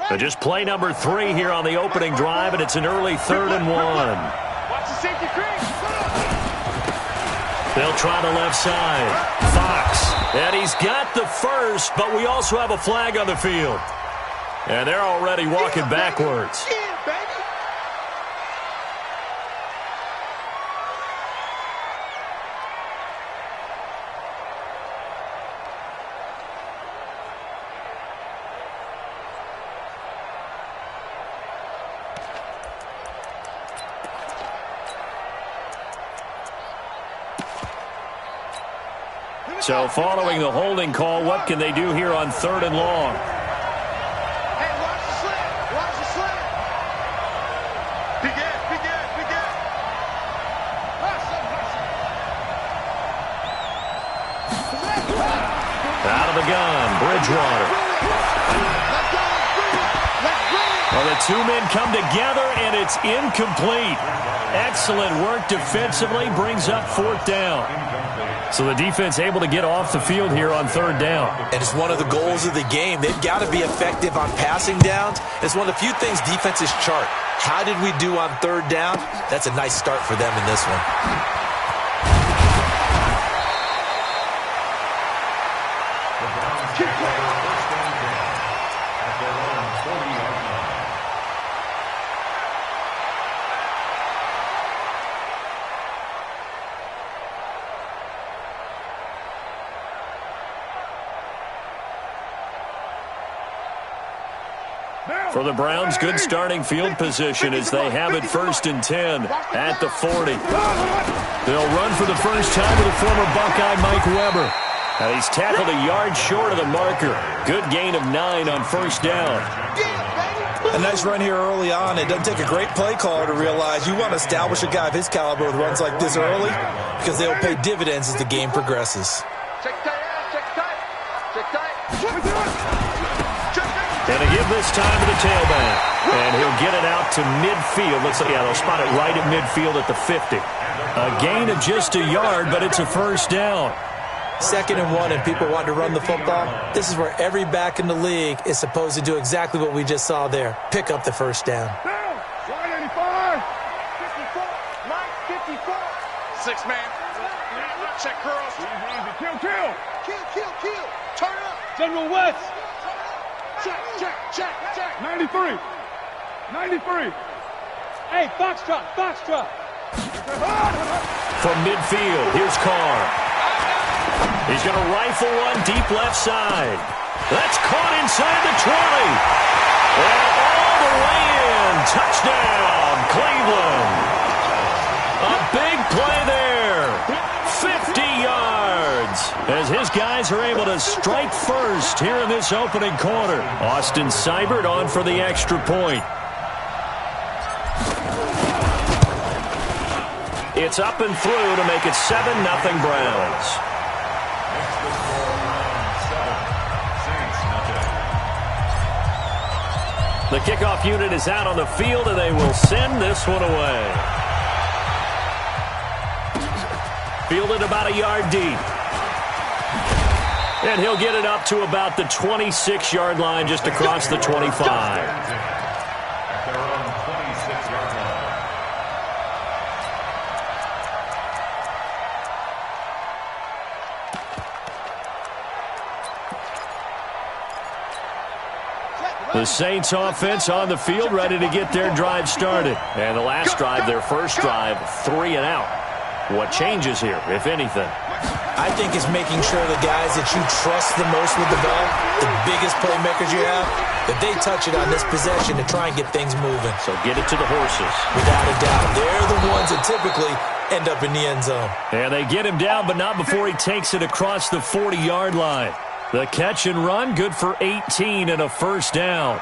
So just play number 3 here on the opening drive, and it's an early 3rd and 1. Watch the safety crease. They'll try the left side. Fox. And he's got the first, but we also have a flag on the field. And they're already walking backwards. So following the holding call, what can they do here on 3rd and long? Hey, watch the slant. Watch the slant. Big Ed, big Ed, big Ed. Out of the gun, Bridgewater. Well, the 2 men come together, and it's incomplete. Excellent work defensively, brings up 4th down. So the defense able to get off the field here on 3rd down. And it's one of the goals of the game. They've got to be effective on passing downs. It's one of the few things defenses chart. How did we do on 3rd down? That's a nice start for them in this one. For the Browns, good starting field position as they have it 1st and 10 at the 40. They'll run for the first time with the former Buckeye Mike Weber. And he's tackled a yard short of the marker. Good gain of 9 on 1st down. A nice run here early on. It doesn't take a great play caller to realize you want to establish a guy of his caliber with runs like this early because they'll pay dividends as the game progresses. Check tight, check tight, check tight. And to give this time to the tailback. And he'll get it out to midfield. Looks like, yeah, they'll spot it right at midfield at the 50. A gain of just a yard, but it's a 1st down. 2nd and 1, and people want to run the football. This is where every back in the league is supposed to do exactly what we just saw there. Pick up the 1st down. 185. 54. Mike, 54. 6 man. Check curls. Kill, kill. Kill, kill, kill. Turn up. General West. Check, check, check, check. 93. 93. Hey, Foxtrot, Foxtrot. From midfield, here's Carr. He's going to rifle one deep left side. That's caught inside the 20. And all the way in. Touchdown, Cleveland. A big play there. 50 yards. As his guys are able to strike first here in this opening quarter. Austin Seibert on for the extra point. It's up and through to make it 7-0 Browns. The kickoff unit is out on the field, and they will send this one away. Fielded about a yard deep. And he'll get it up to about the 26-yard line, just across the 25. The Saints offense on the field, ready to get their drive started. And the last drive, their first drive, 3 and out. What changes here, if anything? I think it's making sure the guys that you trust the most with the ball, the biggest playmakers you have, that they touch it on this possession to try and get things moving. So get it to the horses. Without a doubt. They're the ones that typically end up in the end zone. And they get him down, but not before he takes it across the 40-yard line. The catch and run, good for 18 and a first down.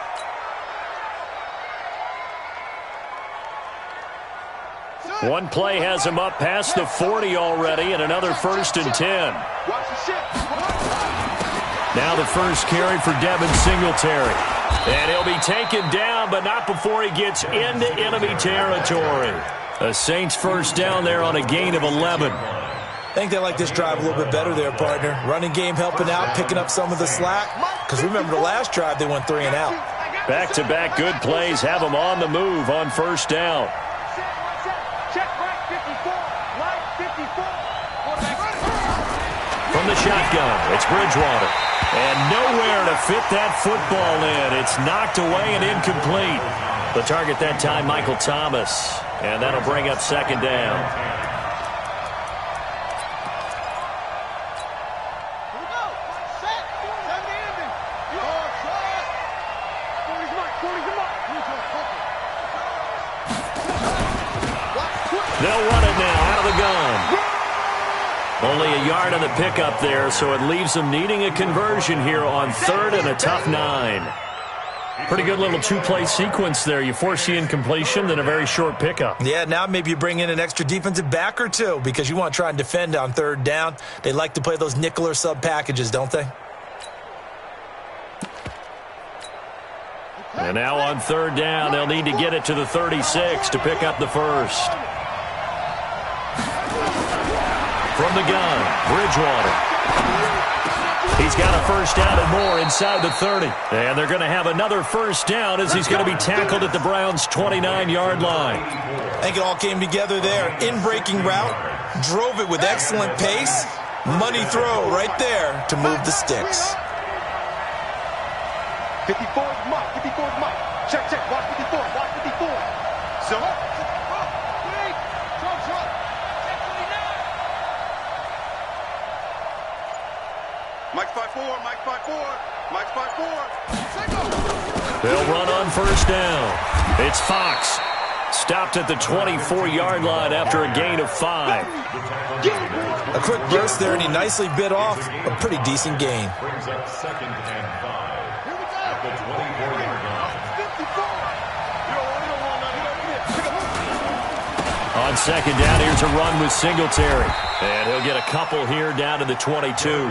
One play has him up past the 40 already, and another 1st and 10. Now the first carry for Devin Singletary. And he'll be taken down, but not before he gets into enemy territory. The Saints first down there on a gain of 11. I think they like this drive a little bit better there, partner. Running game helping out, picking up some of the slack. Because remember the last drive, they went 3 and out. Back-to-back good plays have them on the move on first down. Check right 54. Right 54. From the shotgun, it's Bridgewater. And nowhere to fit that football in. It's knocked away and incomplete. The target that time, Michael Thomas. And that'll bring up second down. They'll run it now out of the gun. Only a yard on the pickup there, so it leaves them needing a conversion here on third and a tough 9. Pretty good little two-play sequence there. You force the incompletion, then a very short pickup. Yeah, now maybe you bring in an extra defensive back or two because you want to try and defend on third down. They like to play those nickel or sub packages, don't they? And now on third down, they'll need to get it to the 36 to pick up the first. From the gun, Bridgewater. He's got a first down and more inside the 30. And they're going to have another first down as he's going to be tackled at the Browns' 29-yard line. I think it all came together there. In-breaking route, drove it with excellent pace. Money throw right there to move the sticks. 54 is Mike. 54 is Mike. Check, check. Watch 54. Watch 54. So. Mike's 5-4. Mike's 5-4. Mike's 5-4. They'll run on first down. It's Fox. Stopped at the 24-yard line after a gain of 5. A quick burst there, and he nicely bit off a pretty decent gain. Brings up second and 5 at the 24-yard line. On second down, here's a run with Singletary. And he'll get a couple here down to the 22.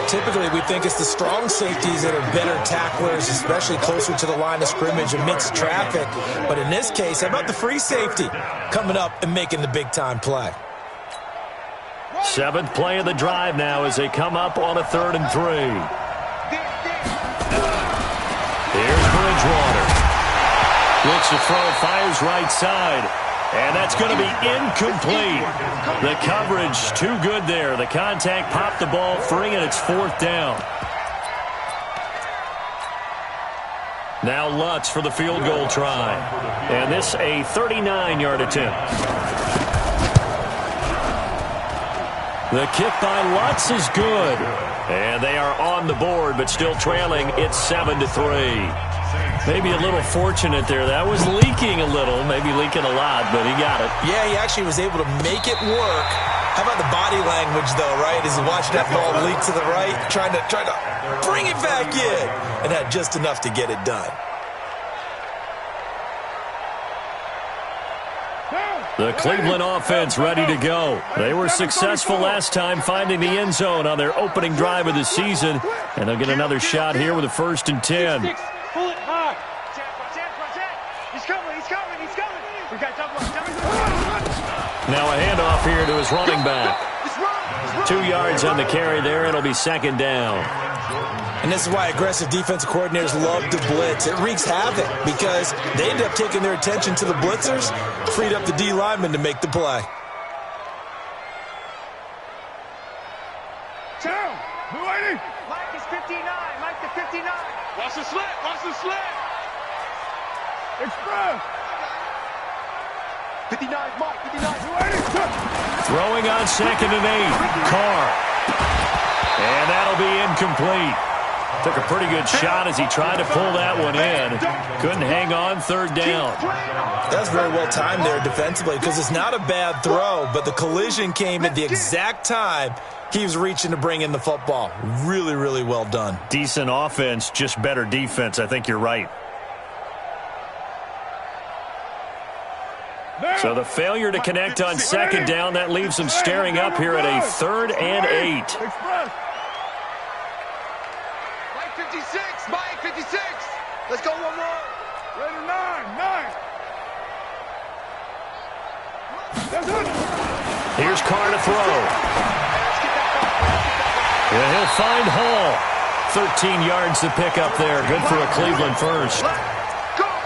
Typically, we think it's the strong safeties that are better tacklers, especially closer to the line of scrimmage amidst traffic. But in this case, how about the free safety coming up and making the big-time play? 7th play of the drive now as they come up on a 3rd and 3. Here's Bridgewater. Looks to throw, fires right side. And that's going to be incomplete. The coverage too good there. The contact popped the ball free, and it's 4th down. Now Lutz for the field goal try. And this a 39-yard attempt. The kick by Lutz is good. And they are on the board, but still trailing. It's 7-3. Maybe a little fortunate there. That was leaking a little, maybe leaking a lot, but he got it. Yeah, he actually was able to make it work. How about the body language, though, right? As he watched that ball leak to the right, trying to bring it back in, and had just enough to get it done. The Cleveland offense ready to go. They were successful last time finding the end zone on their opening drive of the season, and they'll get another shot here with a 1st and 10. Pull it hard. He's coming. He's coming. He's coming. We got double. Now a handoff here to his running back. 2 yards on the carry there. It'll be 2nd down. And this is why aggressive defensive coordinators love to blitz. It wreaks havoc because they end up taking their attention to the blitzers, freed up the D lineman to make the play. Down. Mike is 59. Mike the 59. Watch the slit. Watch the slit. Express. 59, Mike. 59. Throwing on 2nd and 8. Carr. And that'll be incomplete. Took a pretty good shot as he tried to pull that one in. Couldn't hang on 3rd down. That's very well timed there defensively because it's not a bad throw, but the collision came at the exact time he was reaching to bring in the football. Really, really well done. Decent offense, just better defense. I think you're right. So the failure to connect on 2nd down, that leaves them staring up here at a 3rd and 8. Mike 56. Mike 56. Let's go one more. Ready, 9. Here's Carr to throw. And he'll find Hall. 13 yards to pick up there. Good for a Cleveland first.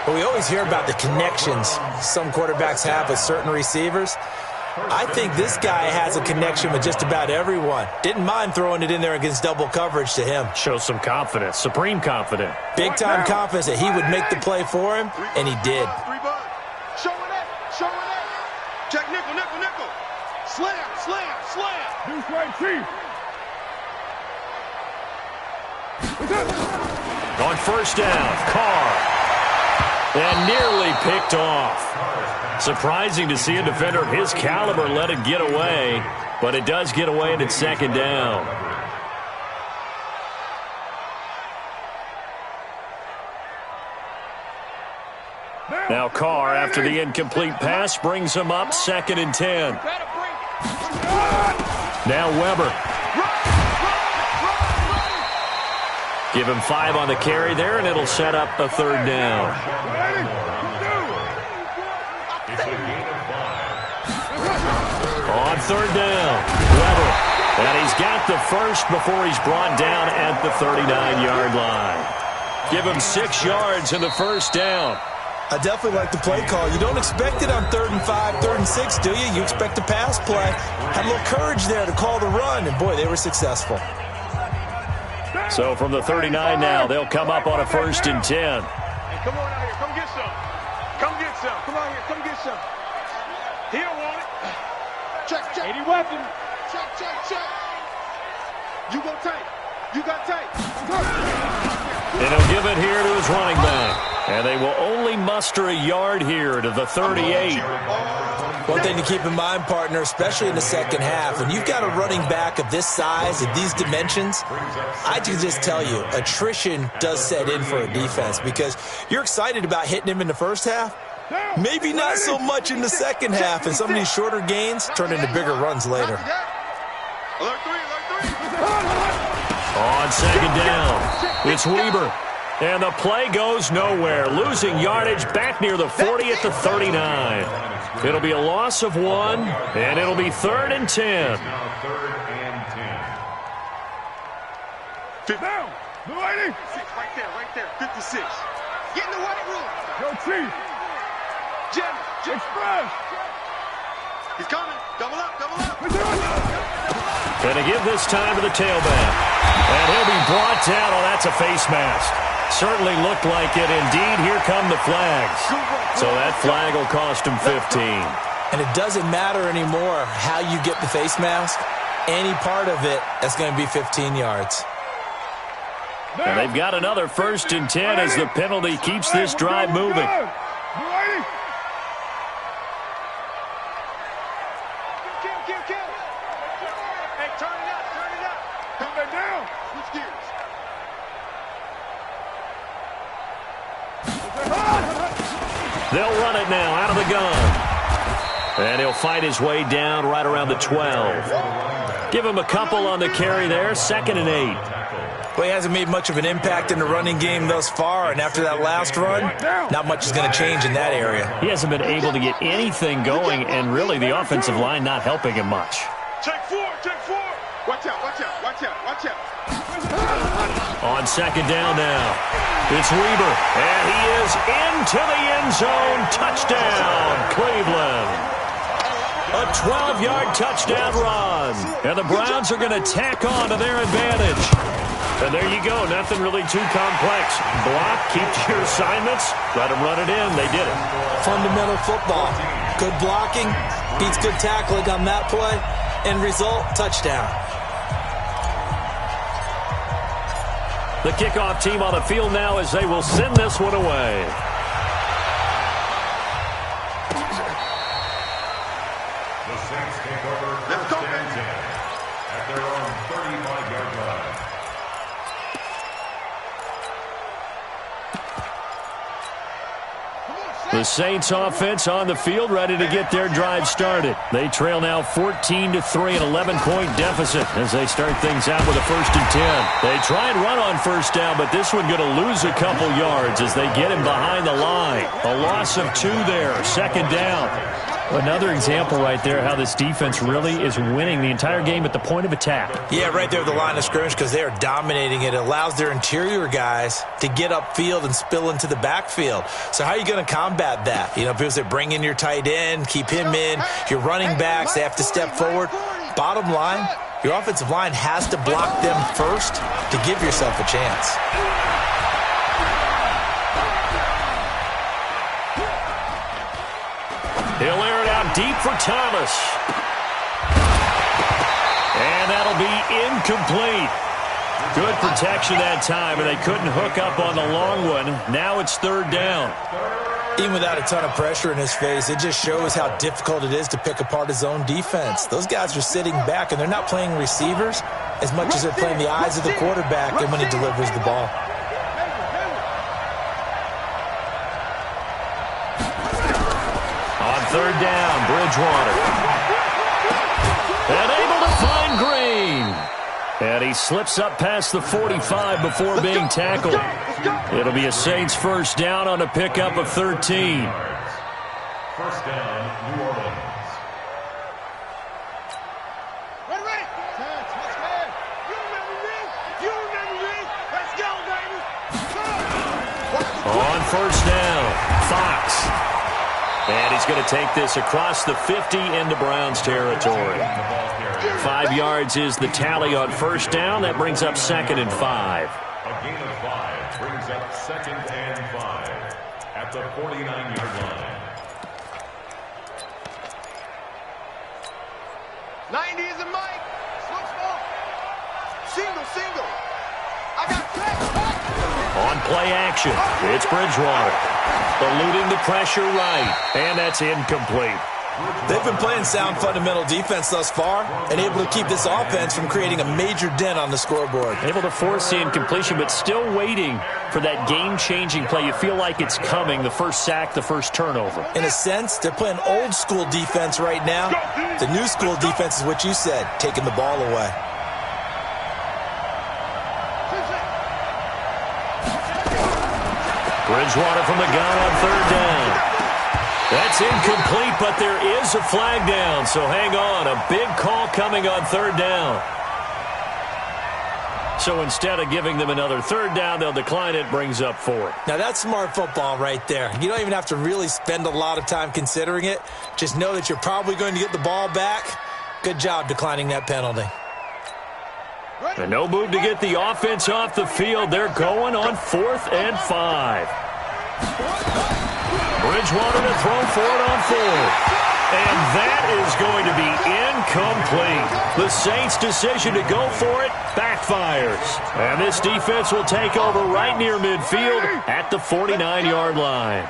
Well, we always hear about the connections some quarterbacks have with certain receivers. I think this guy has a connection with just about everyone. Didn't mind throwing it in there against double coverage to him. Shows some confidence, supreme confidence. Big-time confidence that he would make the play for him, and he did. Showing it. Check nickel. Slam. Deuce right, Chief. On first down, Carr. And nearly picked off. Surprising to see a defender of his caliber let it get away, but it does get away and it's second down. Now Carr, after the incomplete pass, brings him up 2nd and 10. Now Weber. Give him 5 on the carry there, and it'll set up a 3rd down. On 3rd down, Weber. And he's got the first before he's brought down at the 39-yard line. Give him 6 yards in the first down. I definitely like the play call. You don't expect it on 3rd and 5, 3rd and 6, do you? You expect a pass play. Had a little courage there to call the run, and boy, they were successful. So from the 39 now, they'll come up on a 1st and 10. Hey, come on out here. Come get some. Come out here. Come get some. He don't want it. Check. 80 weapon. Check. You go tight. You got tight. And he'll give it here to his running back. And they will only muster a yard here to the 38. One thing to keep in mind, partner, especially in the second half, when you've got a running back of this size and these dimensions, I can just tell you, attrition does set in for a defense because you're excited about hitting him in the first half. Maybe not so much in the second half, and some of these shorter gains turn into bigger runs later. Alert 3. On 2nd down, it's Weber. And the play goes nowhere. Losing yardage back near the 40 at the 39. It'll be a loss of 1, and it'll be 3rd and 10. Down. The lady. Right there. 56. Get in the white room. Go, Chief. Jim. Express. He's coming. Double up. Gonna give this time to the tailback. And he'll be brought down. Oh, that's a face mask. Certainly looked like it. Indeed, here come the flags. So that flag will cost him 15. And it doesn't matter anymore how you get the face mask. Any part of it, that's going to be 15 yards. And they've got another 1st and 10 as the penalty keeps this drive moving. Kill. Hey, turn it up. Come back down. Switch gears. They'll run it now out of the gun. And he'll fight his way down right around the 12. Give him a couple on the carry there, 2nd and 8. Well, he hasn't made much of an impact in the running game thus far, and after that last run, not much is going to change in that area. He hasn't been able to get anything going, and really the offensive line not helping him much. Check 4. Watch out. On 2nd down now, it's Weber, and he is into the end zone. Touchdown, Cleveland. A 12-yard touchdown run, and the Browns are going to tack on to their advantage. And there you go, nothing really too complex. Block, keep to your assignments, let them run it in. They did it. Fundamental football. Good blocking, beats good tackling on that play, end result, touchdown. The kickoff team on the field now as they will send this one away. The Saints take over 1st and 10 at their own 35-yard line. The Saints offense on the field ready to get their drive started. They trail now 14-3, an 11-point deficit as they start things out with a 1st and 10. They try and run on 1st down, but this one going to lose a couple yards as they get him behind the line. A loss of 2 there, 2nd down. Another example right there how this defense really is winning the entire game at the point of attack. Yeah, right there at the line of scrimmage because they are dominating it. It allows their interior guys to get upfield and spill into the backfield. So how are you going to combat that? You know, people say bring in your tight end, keep him in. Your running backs, they have to step forward. Bottom line, your offensive line has to block them first to give yourself a chance. He'll air it out deep for Thomas. And that'll be incomplete. Good protection that time, and they couldn't hook up on the long one. Now it's third down. Even without a ton of pressure in his face, it just shows how difficult it is to pick apart his own defense. Those guys are sitting back, and they're not playing receivers as much as they're playing the eyes of the quarterback and when he delivers the ball. On third down, Bridgewater. And able to find Green. And he slips up past the 45 before being tackled. It'll be a Saints first down on a pickup of 13. First down, New Orleans. Ready. You remember me? Let's go, baby. On first down, Fox. And he's going to take this across the 50 into Browns territory. 5 yards is the tally on first down. That brings up 2nd and 5. A gain of 5 brings up 2nd and 5 at the 49-yard line. 90 is a Mike. Slow. Single. I got back. On play action, it's Bridgewater. Eluding the pressure right, and that's incomplete. They've been playing sound fundamental defense thus far and able to keep this offense from creating a major dent on the scoreboard. Able to force the incompletion, but still waiting for that game-changing play. You feel like it's coming, the first sack, the first turnover. In a sense, they're playing old school defense right now. The new school defense is what you said, taking the ball away. Bridgewater from the gun on third down. That's incomplete, but there is a flag down, so hang on. A big call coming on third down. So instead of giving them another third down, they'll decline it, brings up 4. Now that's smart football right there. You don't even have to really spend a lot of time considering it. Just know that you're probably going to get the ball back. Good job declining that penalty. And no move to get the offense off the field. They're going on 4th and 5. Bridgewater to throw for it on 4th. And that is going to be incomplete. The Saints' decision to go for it backfires. And this defense will take over right near midfield at the 49-yard line.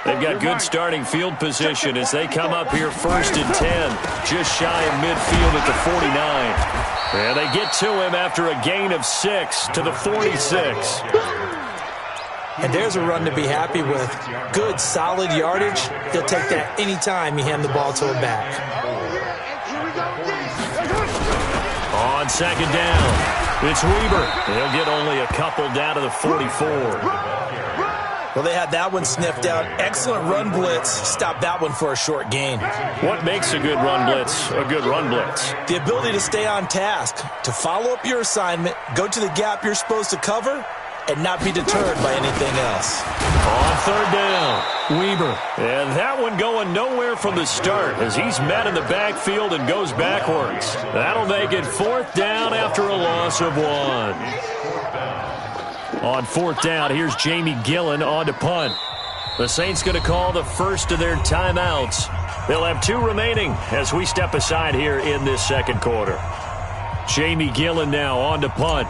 They've got good starting field position as they come up here 1st and 10, just shy of midfield at the 49. And they get to him after a gain of 6 to the 46. And there's a run to be happy with. Good, solid yardage. He'll take that anytime you hand the ball to a back. On second down, it's Weber. He'll get only a couple down to the 44. Well, they had that one sniffed out. Excellent run blitz. Stopped that one for a short gain. What makes a good run blitz a good run blitz? The ability to stay on task, to follow up your assignment, go to the gap you're supposed to cover, and not be deterred by anything else. On third down, Weber. And that one going nowhere from the start as he's met in the backfield and goes backwards. That'll make it 4th down after a loss of 1. On 4th down, here's Jamie Gillen on to punt. The Saints going to call the first of their timeouts. They'll have 2 remaining as we step aside here in this second quarter. Jamie Gillen now on to punt.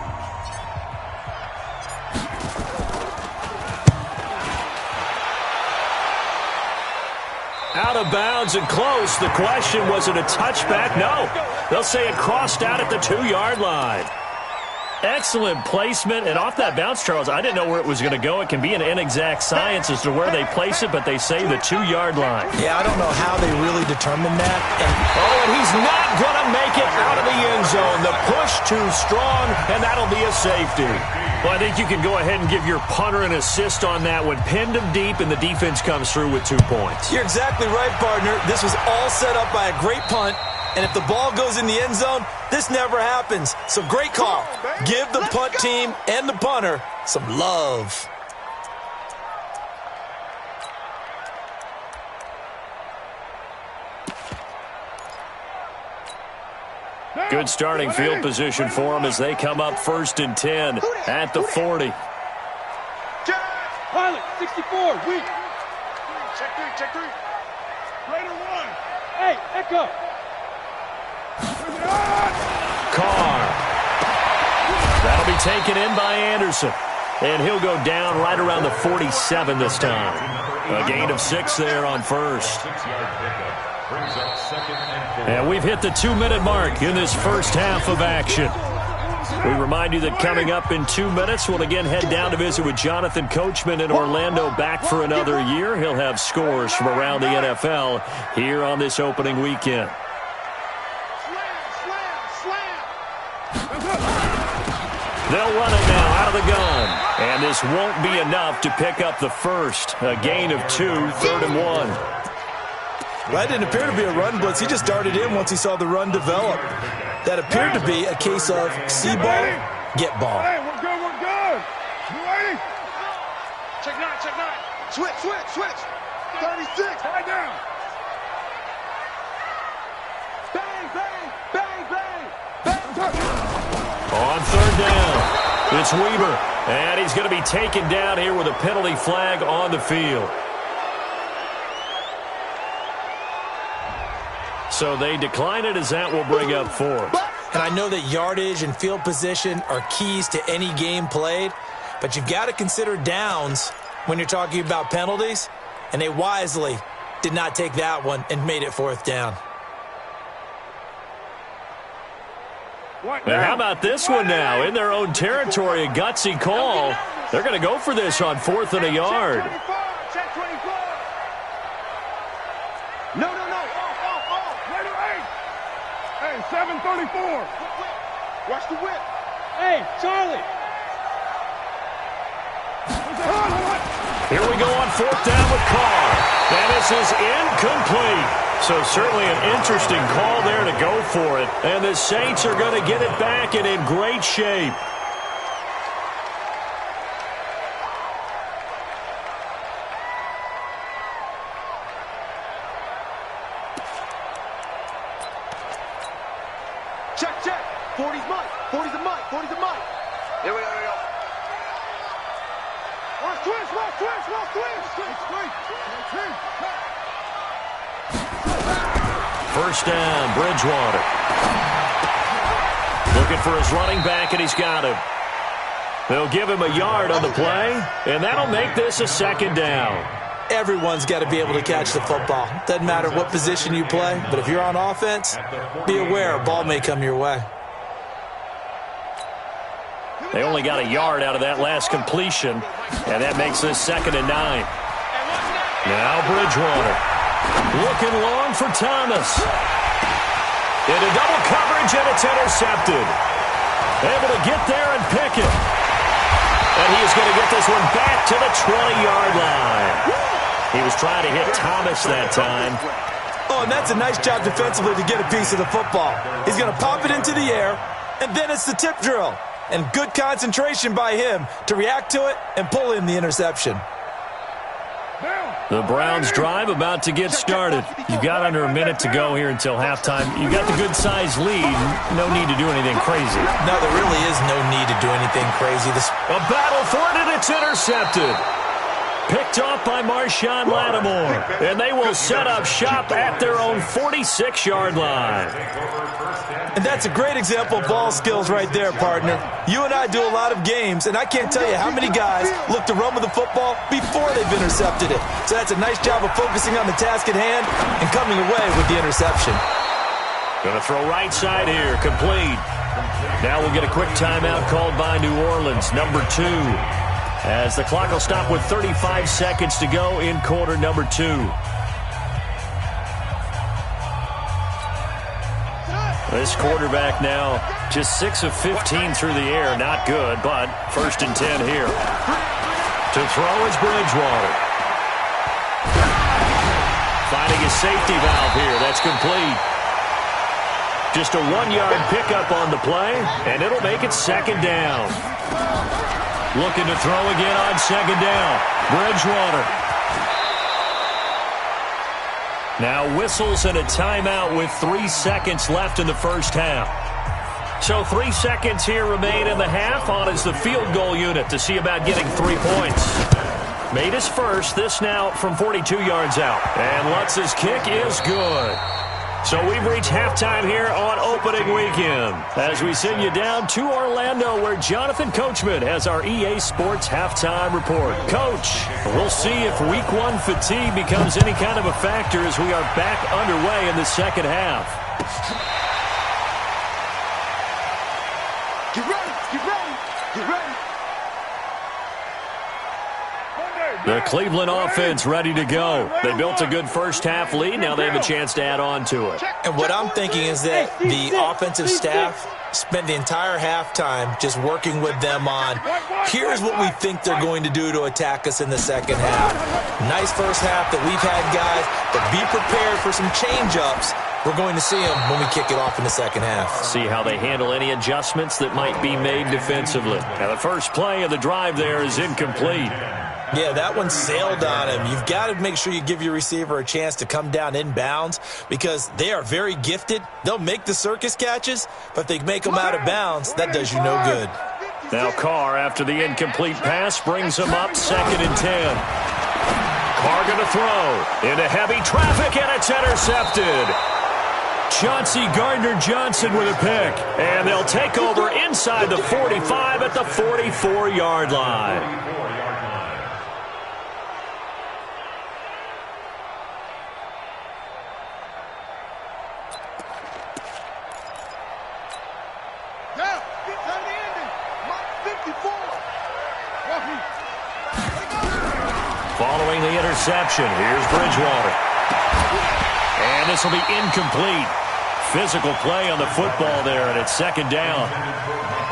Out of bounds and close. The question, was it a touchback? No. They'll say it crossed out at the 2-yard line. Excellent placement, and off that bounce, Charles, I didn't know where it was going to go. It can be an inexact science as to where they place it, but they say the 2-yard line. Yeah, I don't know how they really determined that. And he's not going to make it out of the end zone. The push too strong, and that'll be a safety. Well, I think you can go ahead and give your punter an assist on that one. Pinned him deep, and the defense comes through with 2 points. You're exactly right, partner. This was all set up by a great punt. And if the ball goes in the end zone, this never happens. So great call. Give the punt team and the punter some love. Good starting field position for them as they come up 1st and 10 at the 40. Pilot, 64, weak. Check three. Raider 1. Hey, Echo. Carr. That'll be taken in by Anderson. And he'll go down right around the 47 this time. A gain of 6 there on first. And we've hit the 2-minute mark in this first half of action. We remind you that coming up in 2 minutes, we'll again head down to visit with Jonathan Coachman in Orlando, back for another year. He'll have scores from around the NFL here on this opening weekend. They'll run it now out of the gun. And this won't be enough to pick up the first. A gain of 2, 3rd and 1. Well, that didn't appear to be a run blitz. He just darted in once he saw the run develop. That appeared to be a case of see ball, get ball. Hey, we're good. You ready? Check 9. Switch. 36, high down. Bang. On 3rd down, it's Weaver. And he's going to be taken down here with a penalty flag on the field. So they decline it as that will bring up 4th. And I know that yardage and field position are keys to any game played, but you've got to consider downs when you're talking about penalties, and they wisely did not take that one and made it 4th down. Now, how about this one now? In their own territory, a gutsy call. They're going to go for this on 4th and a yard. Check 24. No. Raider 8. Hey, 734. Watch the whip. Hey, Charlie. Here we go on 4th down with Carr. And this is incomplete. So certainly an interesting call there to go for it. And the Saints are going to get it back and in great shape. Check. 40's Mike. 40's a Mike. Here we go. Watch twist. First down, Bridgewater. Looking for his running back, and he's got him. They'll give him a yard on the play, and that'll make this a 2nd down. Everyone's got to be able to catch the football. Doesn't matter what position you play, but if you're on offense, be aware a ball may come your way. They only got a yard out of that last completion, and that makes this 2nd and 9. Now Bridgewater. Looking long for Thomas. Into double coverage, and it's intercepted. Able to get there and pick it. And he is going to get this one back to the 20-yard line. He was trying to hit Thomas that time. Oh, and that's a nice job defensively to get a piece of the football. He's going to pop it into the air, and then it's the tip drill. And good concentration by him to react to it and pull in the interception. The Browns drive about to get started. You've got under a minute to go here until halftime. You've got the good-sized lead. No need to do anything crazy. No, there really is no need to do anything crazy. A battle for it, and it's intercepted. Picked off by Marshawn Lattimore. And they will set up shop at their own 46-yard line. And that's a great example of ball skills right there, partner. You and I do a lot of games, and I can't tell you how many guys look to run with the football before they've intercepted it. So that's a nice job of focusing on the task at hand and coming away with the interception. Going to throw right side here, complete. Now we'll get a quick timeout called by New Orleans, number 2. As the clock will stop with 35 seconds to go in quarter number 2. This quarterback now just 6 of 15 through the air. Not good, but 1st and 10 here. To throw is Bridgewater. Finding a safety valve here. That's complete. Just a 1-yard pickup on the play, and it'll make it 2nd down. Looking to throw again on 2nd down. Bridgewater. Now whistles and a timeout with 3 seconds left in the first half. So 3 seconds here remain in the half. On is the field goal unit to see about getting 3 points. Made his first. This now from 42 yards out. And Lutz's kick is good. So we've reached halftime here on opening weekend as we send you down to Orlando where Jonathan Coachman has our EA Sports halftime report. Coach, we'll see if week 1 fatigue becomes any kind of a factor as we are back underway in the second half. Get ready, get ready, get ready. The Cleveland offense ready to go. They built a good first half lead. Now they have a chance to add on to it. And what I'm thinking is that the offensive staff spent the entire halftime just working with them on, here's what we think they're going to do to attack us in the second half. Nice first half that we've had, guys, but be prepared for some change-ups. We're going to see them when we kick it off in the second half. See how they handle any adjustments that might be made defensively. Now the first play of the drive there is incomplete. Yeah, that one sailed on him. You've got to make sure you give your receiver a chance to come down inbounds because they are very gifted. They'll make the circus catches, but if they make them out of bounds, that does you no good. Now Carr, after the incomplete pass, brings him up 2nd and 10. Carr going to throw into heavy traffic, and it's intercepted. Chauncey Gardner-Johnson with a pick, and they'll take over inside the 45 at the 44-yard line. Following the interception, here's Bridgewater. And this will be incomplete. Physical play on the football there, and it's 2nd down.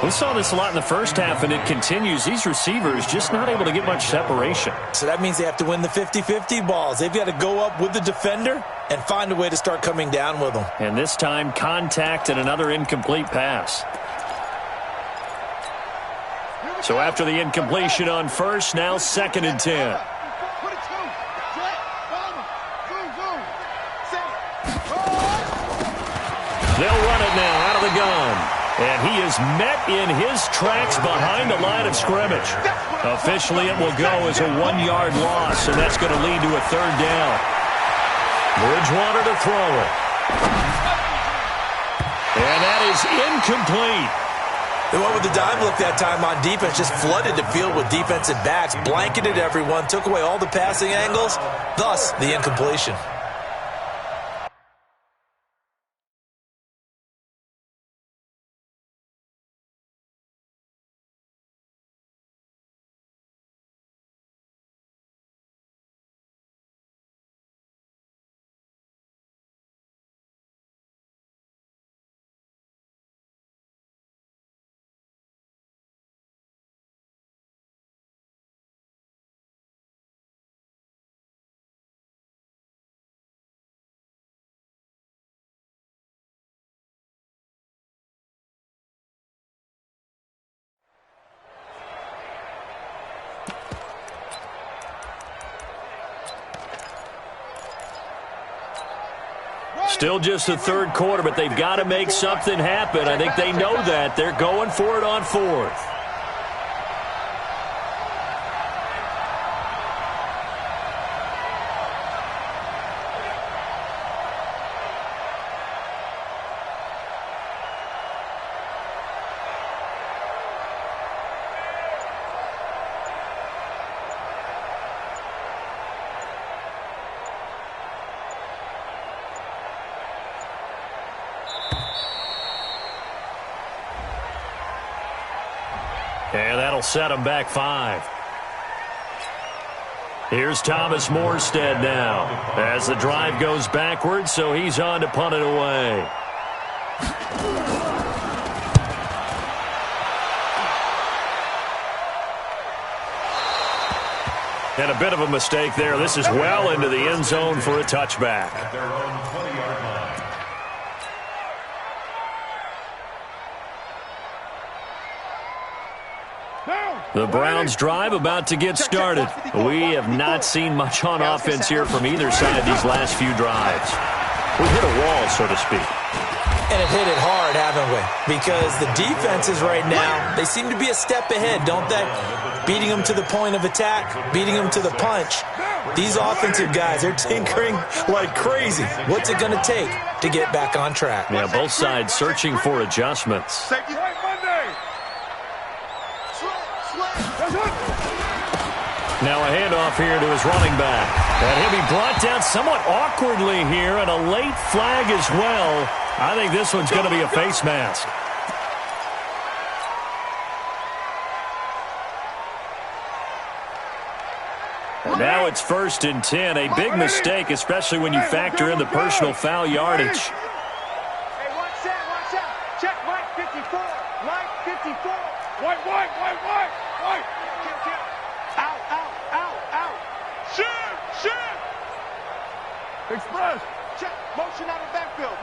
We saw this a lot in the first half, and it continues. These receivers just not able to get much separation. So that means they have to win the 50-50 balls. They've got to go up with the defender and find a way to start coming down with them. And this time, contact and another incomplete pass. So after the incompletion on first, now 2nd and 10. They'll run it now out of the gun. And he is met in his tracks behind the line of scrimmage. Officially, it will go as a 1-yard loss, and that's going to lead to a 3rd down. Bridgewater to throw it. And that is incomplete. They went with the dime look that time on defense, just flooded the field with defensive backs, blanketed everyone, took away all the passing angles, thus the incompletion. Still just the 3rd quarter, but they've got to make something happen. I think they know that. They're going for it on 4th. That'll set them back 5. Here's Thomas Morstead now as the drive goes backwards, so he's on to punt it away. And a bit of a mistake there. This is well into the end zone for a touchback. At their own 20-yard line. The Browns' drive about to get started. We have not seen much on offense here from either side these last few drives. We hit a wall, so to speak. And it hit it hard, haven't we? Because the defenses right now, they seem to be a step ahead, don't they? Beating them to the point of attack, beating them to the punch. These offensive guys, they're tinkering like crazy. What's it going to take to get back on track? Yeah, both sides searching for adjustments. Now a handoff here to his running back. And he'll be brought down somewhat awkwardly here, and a late flag as well. I think this one's going to be a face mask. And now it's 1st and 10. A big mistake, especially when you factor in the personal foul yardage. Hey, watch out. Check Mike 54. Mike 54. White. Out. Shoot. Express. Check. Motion out of the backfield.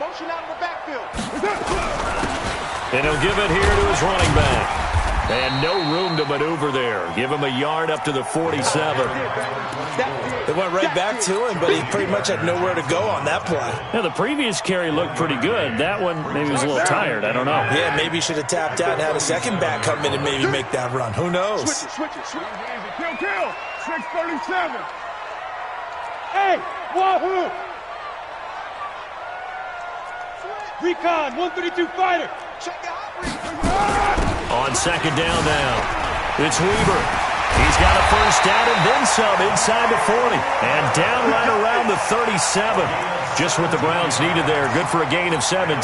And he'll give it here to his running back. And no room to maneuver there. Give him a yard up to the 47. They went right back to him, but he pretty much had nowhere to go on that play. Now, the previous carry looked pretty good. That one, maybe he was a little tired. I don't know. Yeah, maybe he should have tapped out and had a second back come in and maybe make that run. Who knows? Switch it. Kill. 637. Hey, wahoo! Recon, 132 fighter. Check out. On second down now, it's Weaver. He's got a first down and then some inside the 40. And down right around the 37. Just what the Browns needed there. Good for a gain of 17.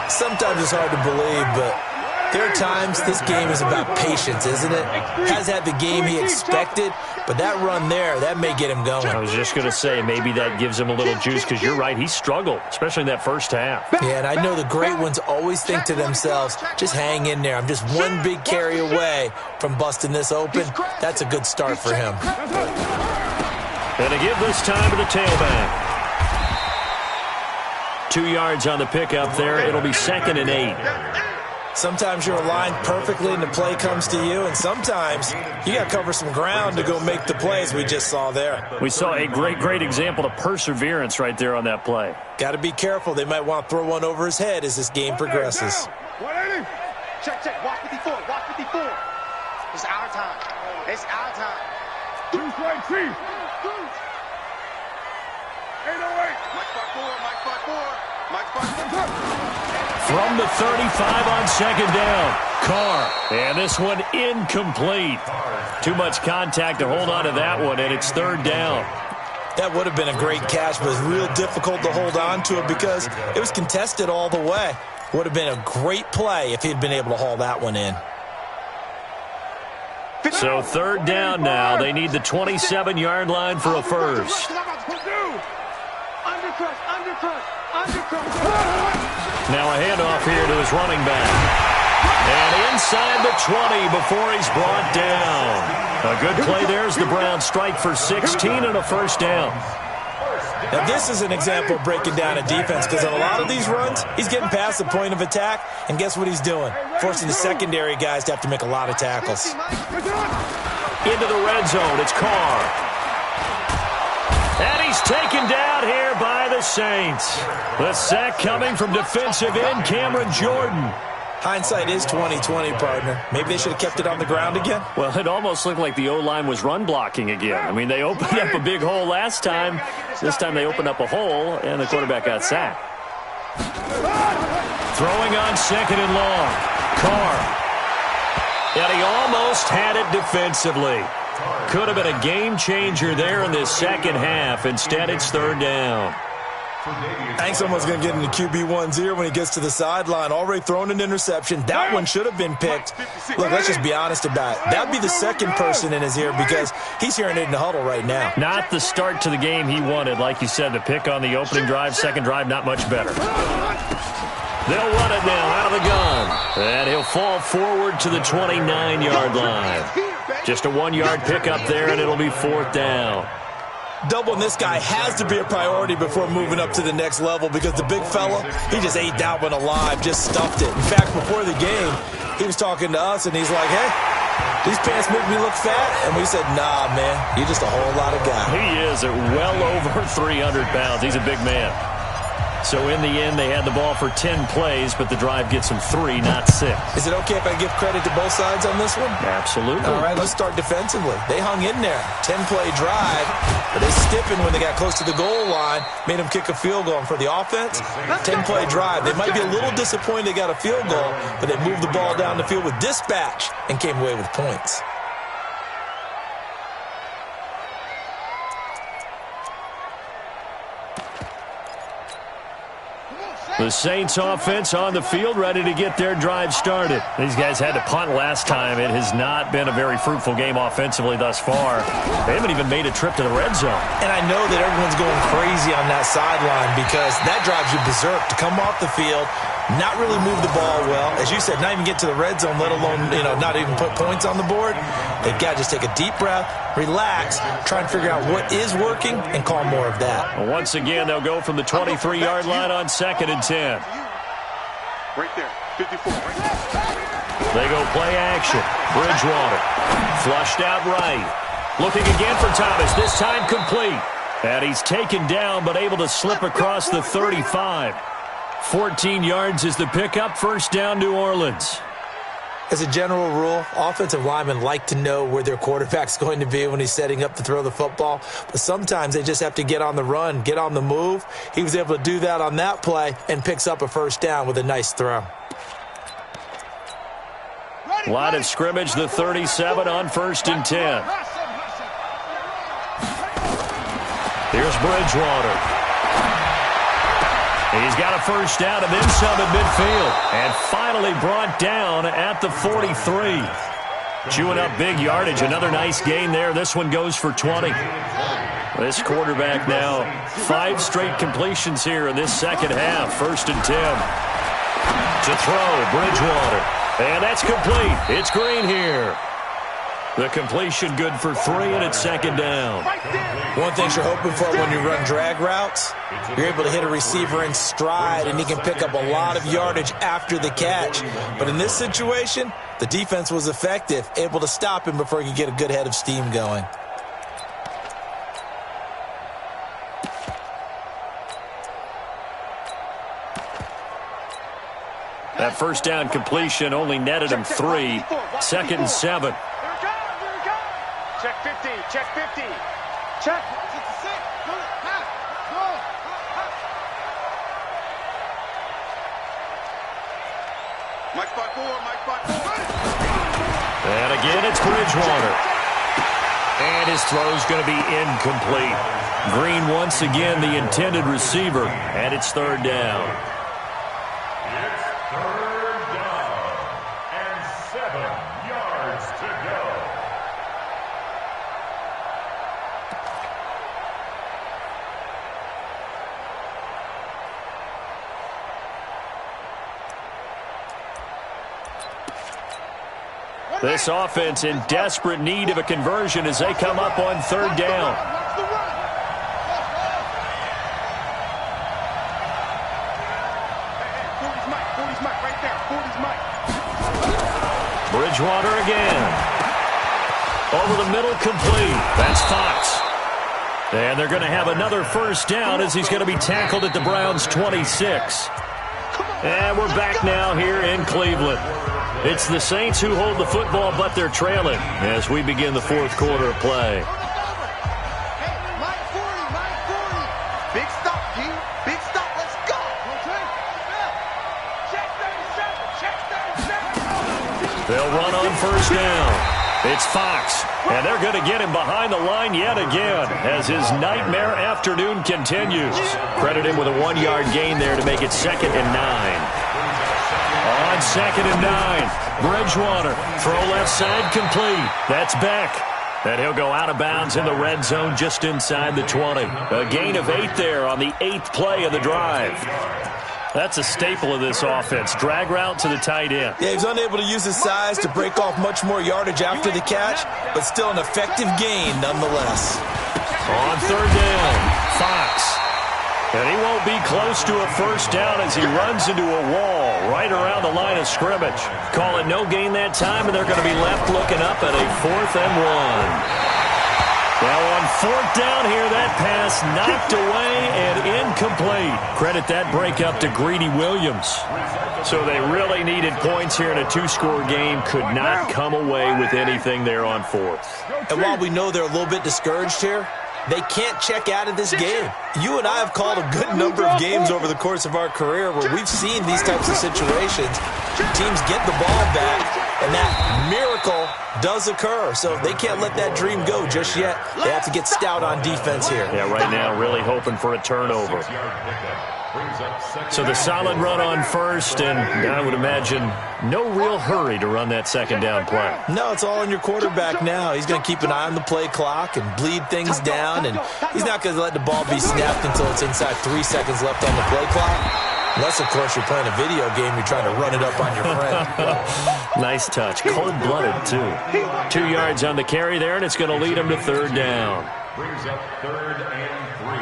Sometimes it's hard to believe, but there are times this game is about patience, isn't it? Has had the game he expected, but that run there, that may get him going. I was just going to say, maybe that gives him a little juice, because you're right, he struggled, especially in that first half. Yeah, and I know the great ones always think to themselves, just hang in there. I'm just one big carry away from busting this open. That's a good start for him. And to give this time to the tailback. 2 yards on the pickup there. It'll be 2nd and 8. Sometimes you're aligned perfectly and the play comes to you, and sometimes you got to cover some ground to go make the plays we just saw there. We saw a great example of perseverance right there on that play. Got to be careful. They might want to throw one over his head as this game progresses. Check. Walk 54. It's our time. Two strike, Chief. 808. Mike 4. From the 35 on second down, Carr. And this one incomplete. Too much contact to hold on to that one, and it's 3rd down. That would have been a great catch, but it was real difficult to hold on to it because it was contested all the way. Would have been a great play if he'd been able to haul that one in. So 3rd down now. They need the 27-yard line for a first. Now a handoff here to his running back. And inside the 20 before he's brought down. A good play there as the Browns strike for 16 and a first down. Now this is an example of breaking down a defense, because on a lot of these runs, he's getting past the point of attack, and guess what he's doing? Forcing the secondary guys to have to make a lot of tackles. Into the red zone, it's Carr. And he's taken down here by the Saints. The sack coming from defensive end Cameron Jordan. Hindsight is 20/20, partner. Maybe they should have kept it on the ground again. Well, it almost looked like the O-line was run blocking again. I mean, they opened up a big hole last time. This time they opened up a hole, and the quarterback got sacked. Throwing on 2nd and long. Carr. And he almost had it defensively. Could have been a game changer there in this second half. Instead, it's 3rd down. Hank's almost going to get into QB1-0 when he gets to the sideline. Already thrown an interception. That one should have been picked. Look, let's just be honest about it. That would be the second person in his ear because he's hearing it in the huddle right now. Not the start to the game he wanted. Like you said, the pick on the opening drive, second drive, not much better. They'll run it now out of the gun. And he'll fall forward to the 29-yard line. Just a 1-yard pickup there, and it'll be 4th down. Doubling this guy has to be a priority before moving up to the next level because the big fella, he just ate that one alive, just stuffed it. In fact, before the game, he was talking to us, and he's like, hey, these pants make me look fat. And we said, nah, man, you're just a whole lot of guy. He is at well over 300 pounds. He's a big man. So in the end, they had the ball for 10 plays, but the drive gets them 3, not 6. Is it okay if I give credit to both sides on this one? Absolutely. All right, let's start defensively. They hung in there. 10-play drive, but they stiffened when they got close to the goal line, made them kick a field goal. And for the offense, 10-play drive. They might be a little disappointed they got a field goal, but they moved the ball down the field with dispatch and came away with points. The Saints offense on the field, ready to get their drive started. These guys had to punt last time. It has not been a very fruitful game offensively thus far. They haven't even made a trip to the red zone. And I know that everyone's going crazy on that sideline because that drives you berserk to come off the field, not really move the ball well. As you said, not even get to the red zone, let alone, not even put points on the board. They've got to just take a deep breath, relax, try and figure out what is working, and call more of that. Well, once again, they'll go from the 23-yard line on 2nd and 10. Right there, 54. Right there. They go play action. Bridgewater flushed out right. Looking again for Thomas, this time complete. And he's taken down but able to slip across the 35. 14 yards is the pickup. 1st down, New Orleans. As a general rule, offensive linemen like to know where their quarterback's going to be when he's setting up to throw the football. But sometimes they just have to get on the run, get on the move. He was able to do that on that play and picks up a 1st down with a nice throw. Line of scrimmage, the 37 on 1st and 10. Here's Bridgewater. He's got a 1st down and then some at midfield. And finally brought down at the 43. Chewing up big yardage. Another nice gain there. This one goes for 20. This quarterback now 5 straight completions here in this second half. 1st and 10. To throw, Bridgewater. And that's complete. It's Green here. The completion good for 3, and it's 2nd down. One thing you're hoping for when you run drag routes, you're able to hit a receiver in stride, and he can pick up a lot of yardage after the catch. But in this situation, the defense was effective, able to stop him before he could get a good head of steam going. That 1st down completion only netted him 3. 2nd and 7. Check 50, check 50. Check. Mike 5-4, Mike 5-4. And again, it's Bridgewater. And his throw's going to be incomplete. Green once again the intended receiver, and it's 3rd down. It's 3rd down and 7 yards to go. This offense in desperate need of a conversion as they come up on 3rd down. Bridgewater again. Over the middle, complete. That's Fox. And they're going to have another 1st down as he's going to be tackled at the Browns' 26. And we're back now here in Cleveland. It's the Saints who hold the football, but they're trailing as we begin the 4th quarter of play. Big stop, G. Big stop. Let's go. Check 37. Check 37. They'll run on 1st down. It's Fox, and they're going to get him behind the line yet again as his nightmare afternoon continues. Credit him with a 1-yard gain there to make it 2nd and 9. On 2nd and 9, Bridgewater, throw left side complete. That's Beck. And he'll go out of bounds in the red zone just inside the 20. A gain of 8 there on the 8th play of the drive. That's a staple of this offense. Drag route to the tight end. Yeah, he's unable to use his size to break off much more yardage after the catch, but still an effective gain nonetheless. On 3rd down, Fox. And he won't be close to a first down as he runs into a wall right around the line of scrimmage. Call it no gain that time, and they're going to be left looking up at a 4th and 1. Well, on 4th down here, that pass knocked away and incomplete. Credit that breakup to Greedy Williams. So they really needed points here in a 2-score game. Could not come away with anything there on 4th. And while we know they're a little bit discouraged here, they can't check out of this game. You and I have called a good number of games over the course of our career where we've seen these types of situations. Teams get the ball back, and that miracle does occur. So they can't let that dream go just yet. They have to get stout on defense here. Yeah, right now really hoping for a turnover. So the solid run on first, and I would imagine no real hurry to run that 2nd down play. No, it's all on your quarterback now. He's going to keep an eye on the play clock and bleed things down, and he's not going to let the ball be snapped until it's inside 3 seconds left on the play clock. Unless, of course, you're playing a video game, you're trying to run it up on your friend. Nice touch. Cold-blooded, too. 2 yards on the carry there, and it's going to lead him to 3rd down. Brings up 3rd and 3.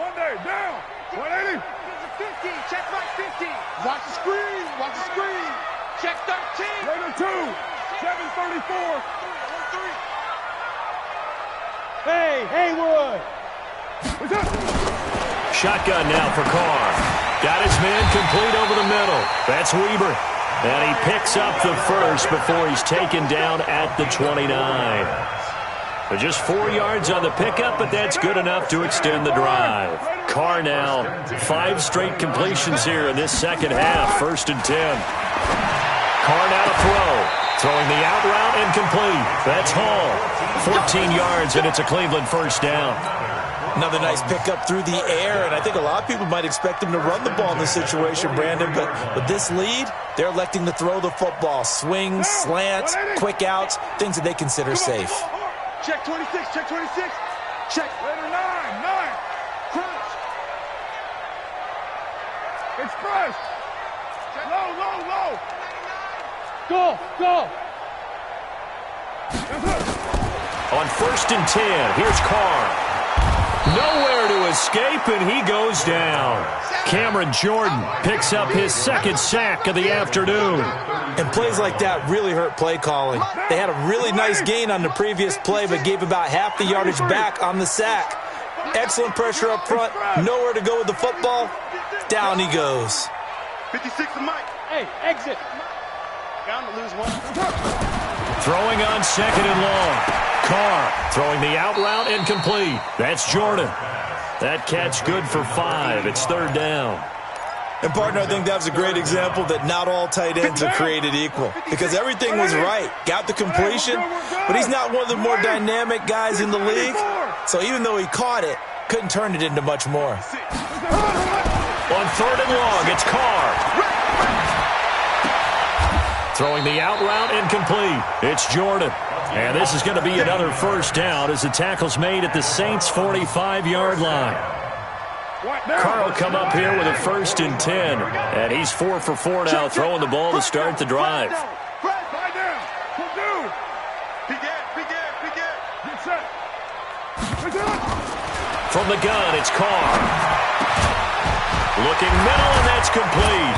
Monday, down. 180. 50. Check right 50. Watch the screen. Watch the screen. Check 13. Raider 2. 734. Hey, Haywood. What's up? Shotgun now for Carr. Got his man complete over the middle. That's Weber. And he picks up the first before he's taken down at the 29. But just 4 yards on the pickup, but that's good enough to extend the drive. Carr now, 5 straight completions here in this second half. 1st and 10. Carr now to throw. Throwing the out route incomplete. That's Hall. 14 yards, and it's a Cleveland first down. Another nice pickup through the air, and I think a lot of people might expect him to run the ball in this situation, Brandon, but with this lead, they're electing to throw the football. Swings, slants, quick outs, things that they consider safe. Check 26, check 26. Check. Raider 9. Crunch. Express. Low. Go. On 1st and 10, here's Carr. Nowhere to escape, and he goes down. Cameron Jordan picks up his 2nd sack of the afternoon. And plays like that really hurt play calling. They had a really nice gain on the previous play, but gave about half the yardage back on the sack. Excellent pressure up front. Nowhere to go with the football. Down he goes. 56 to Mike. Hey, exit. Bound to lose one. Throwing on 2nd and long. Carr throwing the out route incomplete. That's Jordan. That catch good for 5. It's 3rd down. And, partner, I think that was a great example that not all tight ends are created equal. Because everything was right. Got the completion, but he's not one of the more dynamic guys in the league. So even though he caught it, couldn't turn it into much more. On 3rd and long, it's Carr. Throwing the out route incomplete. It's Jordan. And this is going to be another first down as the tackle's made at the Saints' 45-yard line. Carr will come up here with a 1st and 10. And he's 4 for 4 now, throwing the ball to start the drive. From the gun, it's Carr. Looking middle, and that's complete.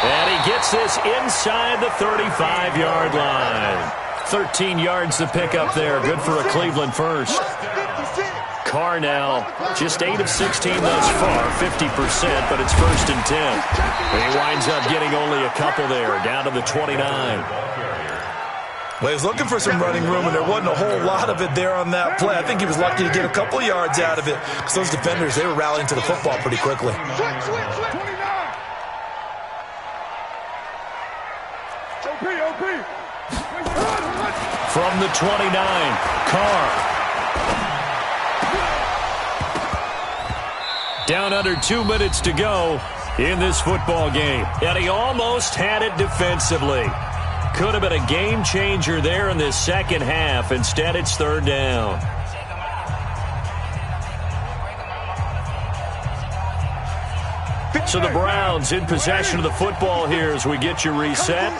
And he gets this inside the 35-yard line. 13 yards to pick up there. Good for a Cleveland first. Carr now just 8 of 16 thus far, 50%, but it's 1st and 10. And he winds up getting only a couple there, down to the 29. Well, he was looking for some running room, and there wasn't a whole lot of it there on that play. I think he was lucky to get a couple of yards out of it because those defenders, they were rallying to the football pretty quickly. Switch. 29. OP. From the 29, Carr. Down under 2 minutes to go in this football game. And he almost had it defensively. Could have been a game changer there in this second half. Instead, it's third down. So the Browns in possession of the football here as we get you reset.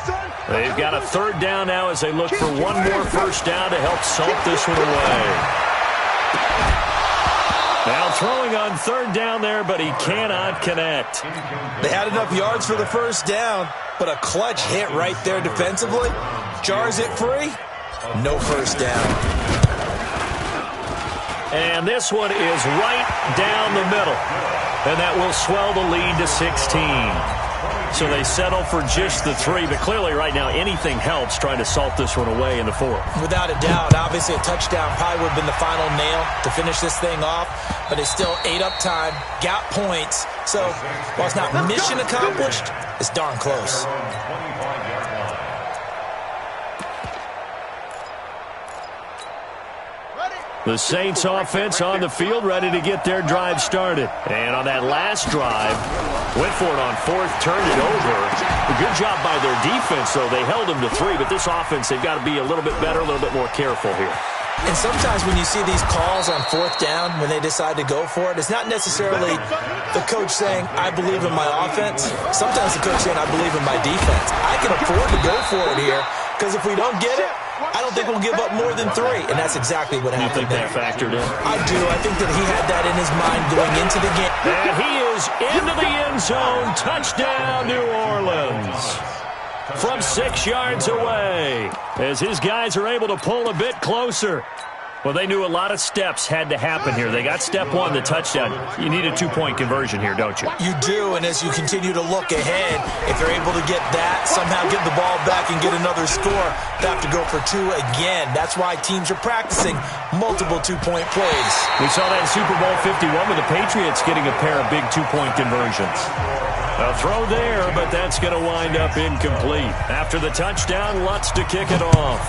They've got a third down now as they look for one more first down to help salt this one away. Now throwing on third down there, but he cannot connect. They had enough yards for the first down, but a clutch hit right there defensively. Jars it free. No first down. And this one is right down the middle. And that will swell the lead to 16. So they settle for just the 3, but clearly right now anything helps trying to salt this one away in the 4th. Without a doubt, obviously a touchdown probably would have been the final nail to finish this thing off, but it's still ate up time, got points. So while it's not mission accomplished, it's darn close. The Saints offense on the field ready to get their drive started. And on that last drive, went for it on 4th, turned it over. A good job by their defense, though. They held them to 3, but this offense, they've got to be a little bit better, a little bit more careful here. And sometimes when you see these calls on 4th down, when they decide to go for it, it's not necessarily the coach saying, I believe in my offense. Sometimes the coach saying, I believe in my defense. I can afford to go for it here, because if we don't get it, I don't think we'll give up more than 3, and that's exactly what happened there. You think that factored in? I do. I think that he had that in his mind going into the game. And he is into the end zone. Touchdown, New Orleans. From 6 yards away, as his guys are able to pull a bit closer. Well, they knew a lot of steps had to happen here. They got step 1, the touchdown. You need a 2-point conversion here, don't you? You do, and as you continue to look ahead, if they're able to get that, somehow get the ball back and get another score, they have to go for 2 again. That's why teams are practicing multiple 2-point plays. We saw that in Super Bowl 51 with the Patriots getting a pair of big 2-point conversions. A throw there, but that's going to wind up incomplete. After the touchdown, Lutz to kick it off.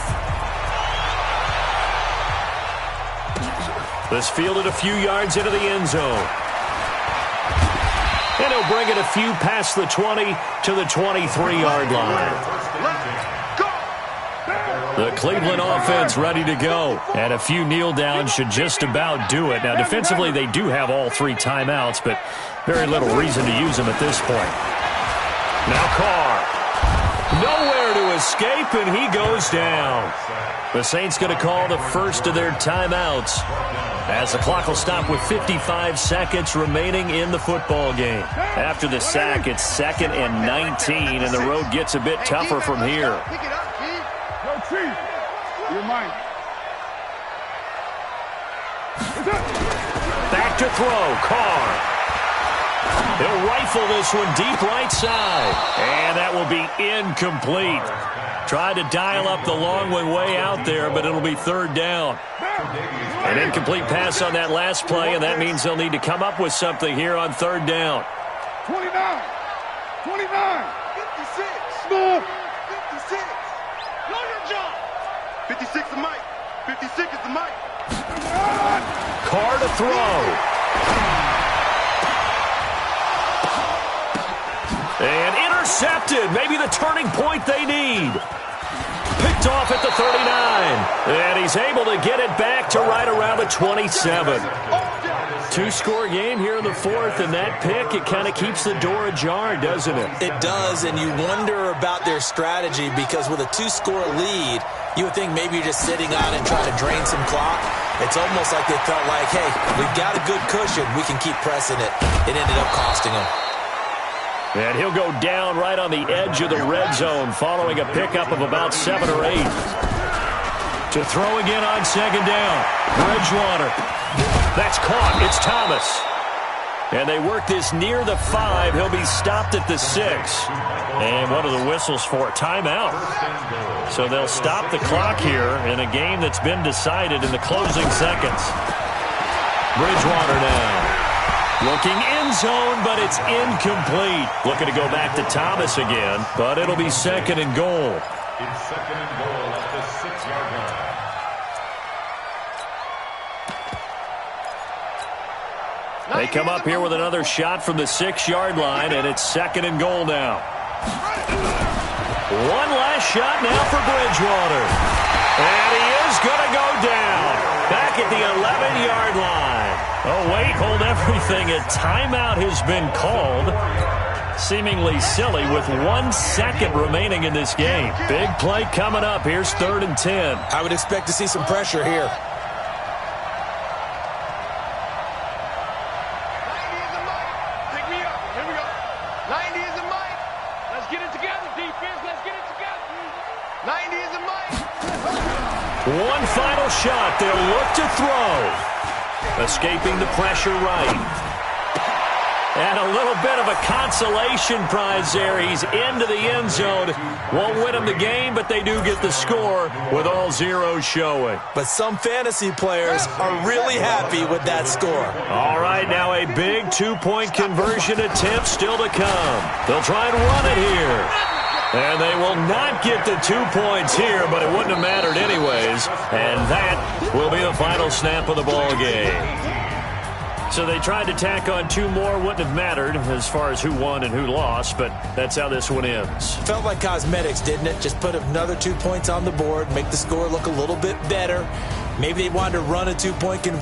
This fielded a few yards into the end zone. And he'll bring it a few past the 20 to the 23-yard line. The Cleveland offense ready to go. And a few kneel downs should just about do it. Now, defensively, they do have all 3 timeouts, but very little reason to use them at this point. Now Carr. Nowhere to escape, and he goes down. The Saints going to call the first of their timeouts as the clock will stop with 55 seconds remaining in the football game. After the sack, it's 2nd and 19, and the road gets a bit tougher from here. Back to throw, Carr. He'll rifle this one deep right side, and that will be incomplete. Tried to dial up the long one way out there, but it'll be 3rd down. An incomplete pass on that last play, and that means they'll need to come up with something here on 3rd down. 29, 56, 56. Know your job. 56 is Mike. 56 is the Mike. Carr to throw. And intercepted. Maybe the turning point they need. Picked off at the 39. And he's able to get it back to right around the 27. 2-score game here in the 4th, and that pick, it kind of keeps the door ajar, doesn't it? It does, and you wonder about their strategy because with a 2-score lead, you would think maybe you're just sitting on and trying to drain some clock. It's almost like they felt like, hey, we've got a good cushion. We can keep pressing it. It ended up costing them. And he'll go down right on the edge of the red zone following a pickup of about 7 or 8. To throw again on 2nd down. Bridgewater. That's caught. It's Thomas. And they work this near the 5. He'll be stopped at the 6. And what are the whistles for? Timeout. So they'll stop the clock here in a game that's been decided in the closing seconds. Bridgewater now. Looking end zone, but it's incomplete. Looking to go back to Thomas again, but it'll be second and goal. It's second and goal at the 6-yard line. They come up here with another shot from the 6-yard line, and it's second and goal now. One last shot now for Bridgewater. And he is going to go down. Back at the 11-yard line. Oh, wait, hold everything. A timeout has been called. Seemingly silly with 1 second remaining in this game. Big play coming up. Here's 3rd and 10. I would expect to see some pressure here. 90 is the mic. Pick me up. Here we go. 90 is the mic. Let's get it together, defense. Let's get it together. 90 is the mic. One final shot. They'll look to throw. Escaping the pressure right. And a little bit of a consolation prize there. He's into the end zone. Won't win him the game, but they do get the score with all zeros showing. But some fantasy players are really happy with that score. All right, now a big 2-point conversion attempt still to come. They'll try and run it here. And they will not get the 2 points here, but it wouldn't have mattered anyways. And that will be the final snap of the ball game. So they tried to tack on 2 more. Wouldn't have mattered as far as who won and who lost, but that's how this one ends. Felt like cosmetics, didn't it? Just put another 2 points on the board, make the score look a little bit better. Maybe they wanted to run a 2-point conversion.